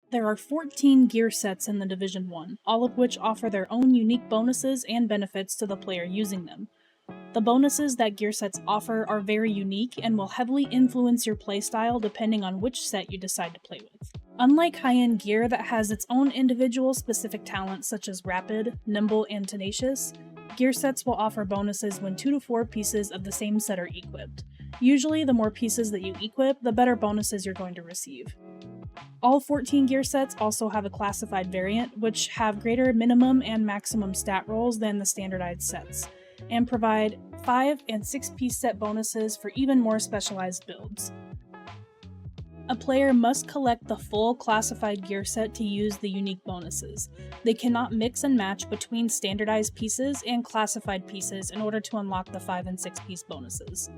There are 14 gear sets in the Division 1, all of which offer their own unique bonuses and benefits to the player using them. The bonuses that gear sets offer are very unique and will heavily influence your playstyle depending on which set you decide to play with. Unlike high-end gear that has its own individual specific talents such as Rapid, Nimble, and Tenacious, gear sets will offer bonuses when 2 to 4 pieces of the same set are equipped. Usually, the more pieces that you equip, the better bonuses you're going to receive. All 14 gear sets also have a classified variant, which have greater minimum and maximum stat rolls than the standardized sets, and provide 5 and 6 piece set bonuses for even more specialized builds. A player must collect the full classified gear set to use the unique bonuses. They cannot mix and match between standardized pieces and classified pieces in order to unlock the 5 and 6 piece bonuses.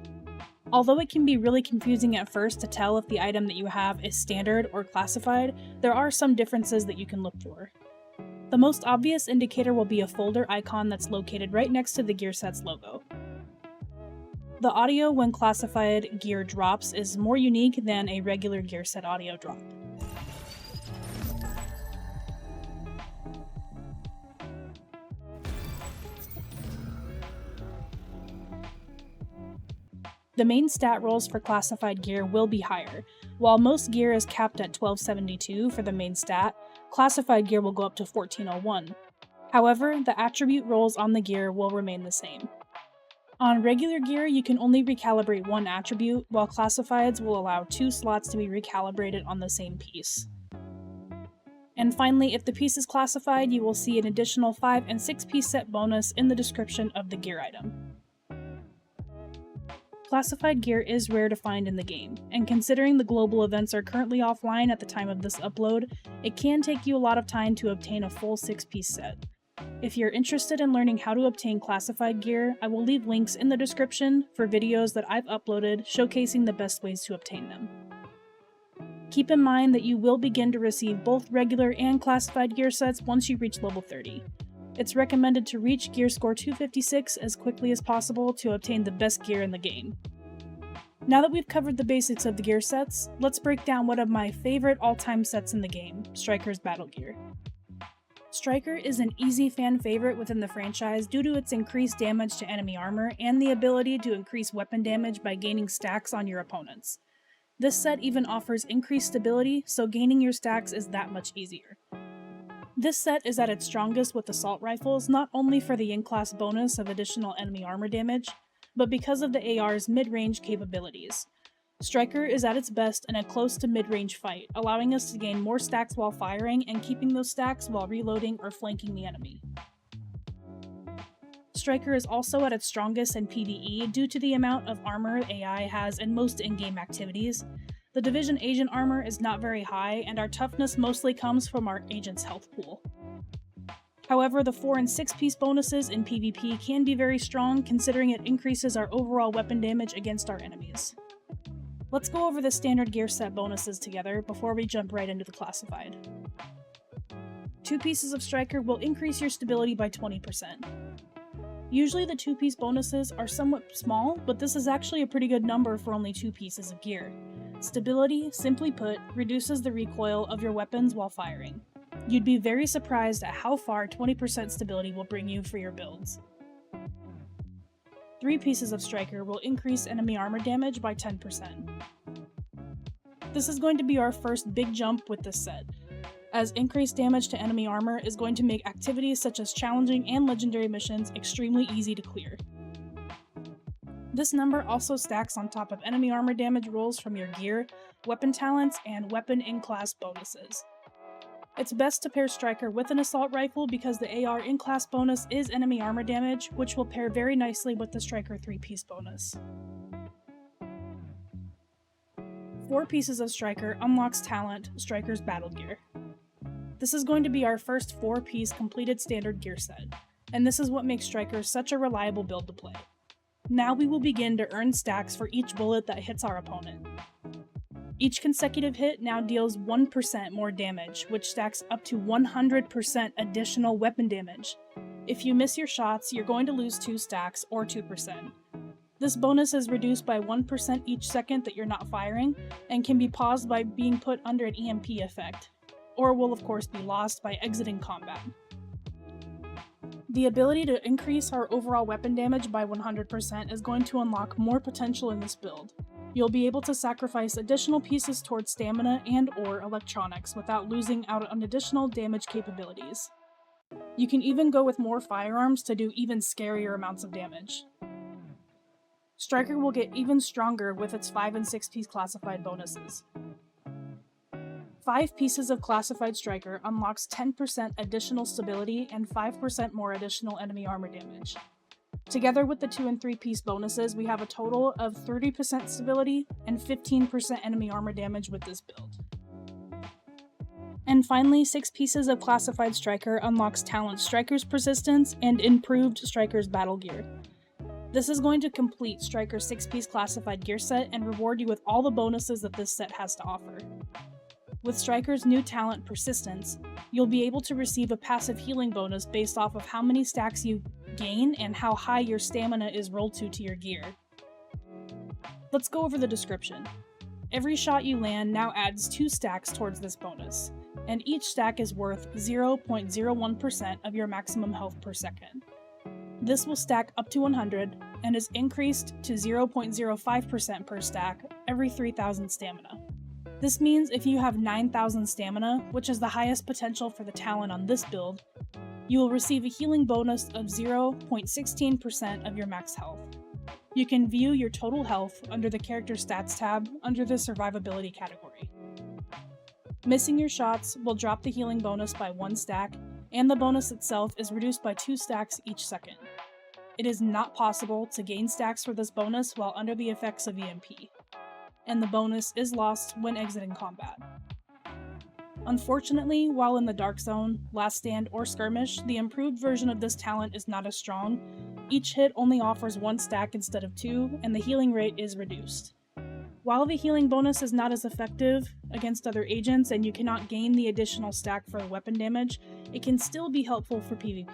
Although it can be really confusing at first to tell if the item that you have is standard or classified, there are some differences that you can look for. The most obvious indicator will be a folder icon that's located right next to the gear set's logo. The audio when classified gear drops is more unique than a regular gear set audio drop. The main stat rolls for classified gear will be higher. While most gear is capped at 1272 for the main stat, classified gear will go up to 1401. However, the attribute rolls on the gear will remain the same. On regular gear, you can only recalibrate one attribute, while classifieds will allow 2 slots to be recalibrated on the same piece. And finally, if the piece is classified, you will see an additional 5 and 6 piece set bonus in the description of the gear item. Classified gear is rare to find in the game, and considering the global events are currently offline at the time of this upload, it can take you a lot of time to obtain a full 6-piece set. If you're interested in learning how to obtain classified gear, I will leave links in the description for videos that I've uploaded showcasing the best ways to obtain them. Keep in mind that you will begin to receive both regular and classified gear sets once you reach level 30. It's recommended to reach gear score 256 as quickly as possible to obtain the best gear in the game. Now that we've covered the basics of the gear sets, let's break down one of my favorite all-time sets in the game, Striker's Battlegear. Striker is an easy fan favorite within the franchise due to its increased damage to enemy armor and the ability to increase weapon damage by gaining stacks on your opponents. This set even offers increased stability, so gaining your stacks is that much easier. This set is at its strongest with assault rifles, not only for the in-class bonus of additional enemy armor damage, but because of the AR's mid-range capabilities. Striker is at its best in a close to mid-range fight, allowing us to gain more stacks while firing and keeping those stacks while reloading or flanking the enemy. Striker is also at its strongest in PvE due to the amount of armor AI has in most in-game activities. The Division agent armor is not very high, and our toughness mostly comes from our agent's health pool. However, the 4 and 6 piece bonuses in PvP can be very strong, considering it increases our overall weapon damage against our enemies. Let's go over the standard gear set bonuses together before we jump right into the classified. 2 pieces of Striker will increase your stability by 20%. Usually the 2-piece bonuses are somewhat small, but this is actually a pretty good number for only 2 pieces of gear. Stability, simply put, reduces the recoil of your weapons while firing. You'd be very surprised at how far 20% stability will bring you for your builds. 3 pieces of Striker will increase enemy armor damage by 10%. This is going to be our first big jump with this set, as increased damage to enemy armor is going to make activities such as challenging and legendary missions extremely easy to clear. This number also stacks on top of enemy armor damage rolls from your gear, weapon talents, and weapon in-class bonuses. It's best to pair Striker with an assault rifle because the AR in-class bonus is enemy armor damage, which will pair very nicely with the Striker 3-piece bonus. 4 pieces of Striker unlocks talent, Striker's Battlegear. This is going to be our first 4-piece completed standard gear set, and this is what makes Striker such a reliable build to play. Now we will begin to earn stacks for each bullet that hits our opponent. Each consecutive hit now deals 1% more damage, which stacks up to 100% additional weapon damage. If you miss your shots, you're going to lose 2 stacks, or 2%. This bonus is reduced by 1% each second that you're not firing, and can be paused by being put under an EMP effect, or will of course be lost by exiting combat. The ability to increase our overall weapon damage by 100% is going to unlock more potential in this build. You'll be able to sacrifice additional pieces towards stamina and/or electronics without losing out on additional damage capabilities. You can even go with more firearms to do even scarier amounts of damage. Striker will get even stronger with its 5 and 6 piece classified bonuses. 5 pieces of classified Striker unlocks 10% additional stability and 5% more additional enemy armor damage. Together with the 2 and 3 piece bonuses, we have a total of 30% stability and 15% enemy armor damage with this build. And finally, 6 pieces of classified Striker unlocks Talent Striker's Persistence and improved Striker's Battlegear. This is going to complete Striker's 6-piece classified gear set and reward you with all the bonuses that this set has to offer. With Striker's new talent Persistence, you'll be able to receive a passive healing bonus based off of how many stacks you gain and how high your stamina is rolled to your gear. Let's go over the description. Every shot you land now adds 2 stacks towards this bonus, and each stack is worth 0.01% of your maximum health per second. This will stack up to 100 and is increased to 0.05% per stack every 3,000 stamina. This means if you have 9,000 stamina, which is the highest potential for the talent on this build, you will receive a healing bonus of 0.16% of your max health. You can view your total health under the Character Stats tab under the Survivability category. Missing your shots will drop the healing bonus by 1 stack, and the bonus itself is reduced by 2 stacks each second. It is not possible to gain stacks for this bonus while under the effects of EMP, and the bonus is lost when exiting combat. Unfortunately, while in the Dark Zone, Last Stand, or Skirmish, the improved version of this talent is not as strong. Each hit only offers 1 stack instead of 2, and the healing rate is reduced. While the healing bonus is not as effective against other agents and you cannot gain the additional stack for weapon damage, it can still be helpful for PvP.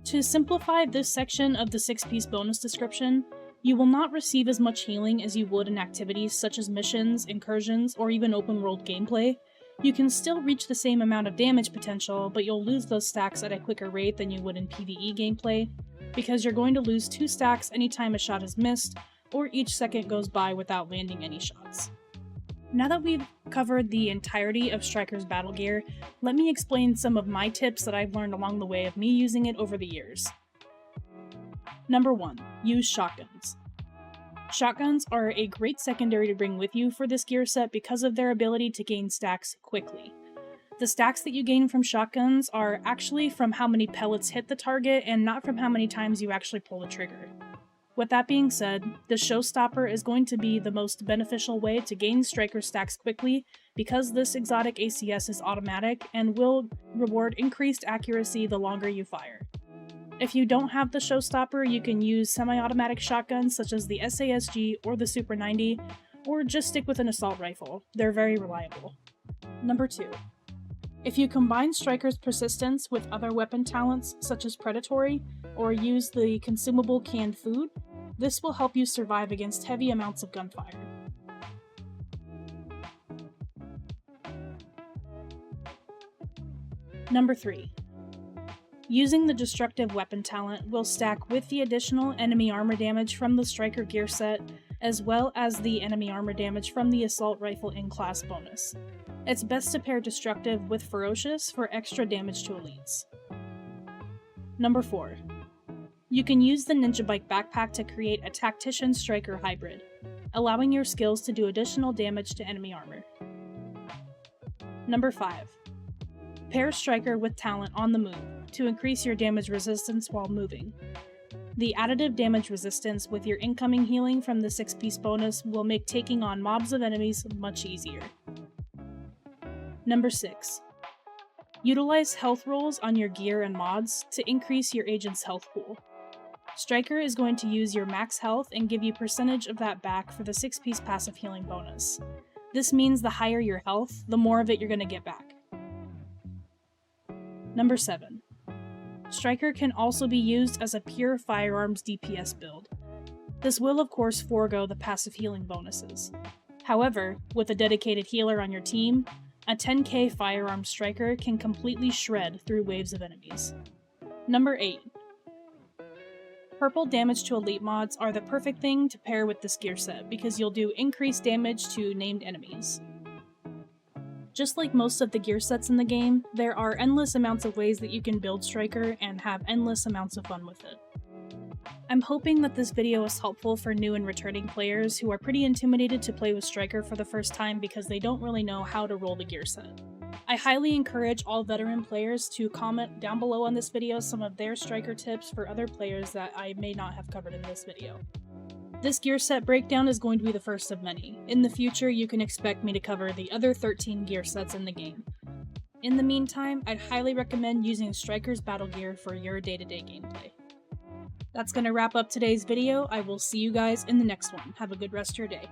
To simplify this section of the 6-piece bonus description, you will not receive as much healing as you would in activities such as missions, incursions, or even open world gameplay. You can still reach the same amount of damage potential, but you'll lose those stacks at a quicker rate than you would in PvE gameplay, because you're going to lose 2 stacks anytime a shot is missed, or each second goes by without landing any shots. Now that we've covered the entirety of Striker's battle gear, let me explain some of my tips that I've learned along the way of me using it over the years. Number 1. Use shotguns. Shotguns are a great secondary to bring with you for this gear set because of their ability to gain stacks quickly. The stacks that you gain from shotguns are actually from how many pellets hit the target and not from how many times you actually pull the trigger. With that being said, the Showstopper is going to be the most beneficial way to gain Striker stacks quickly because this exotic ACS is automatic and will reward increased accuracy the longer you fire. If you don't have the Showstopper, you can use semi-automatic shotguns such as the SASG or the Super 90, or just stick with an assault rifle. They're very reliable. Number 2. If you combine Striker's Persistence with other weapon talents such as Predatory, or use the consumable canned food, this will help you survive against heavy amounts of gunfire. Number 3. Using the Destructive Weapon talent will stack with the additional enemy armor damage from the Striker gear set, as well as the enemy armor damage from the Assault Rifle in-class bonus. It's best to pair Destructive with Ferocious for extra damage to elites. Number 4. You can use the Ninja Bike backpack to create a Tactician Striker hybrid, allowing your skills to do additional damage to enemy armor. Number 5. Pair Striker with talent on the move to increase your damage resistance while moving. The additive damage resistance with your incoming healing from the 6-piece bonus will make taking on mobs of enemies much easier. Number 6. Utilize health rolls on your gear and mods to increase your agent's health pool. Striker is going to use your max health and give you percentage of that back for the 6-piece passive healing bonus. This means the higher your health, the more of it you're going to get back. Number 7. Striker can also be used as a pure firearms DPS build. This will of course forego the passive healing bonuses. However, with a dedicated healer on your team, A 10k firearm striker can completely shred through waves of enemies. Number 8. Purple damage to elite mods are the perfect thing to pair with this gear set because you'll do increased damage to named enemies. Just like most of the gear sets in the game, there are endless amounts of ways that you can build Striker and have endless amounts of fun with it. I'm hoping that this video is helpful for new and returning players who are pretty intimidated to play with Striker for the first time because they don't really know how to roll the gear set. I highly encourage all veteran players to comment down below on this video some of their Striker tips for other players that I may not have covered in this video. This gear set breakdown is going to be the first of many. In the future, you can expect me to cover the other 13 gear sets in the game. In the meantime, I'd highly recommend using Striker's Battlegear for your day-to-day gameplay. That's going to wrap up today's video. I will see you guys in the next one. Have a good rest of your day.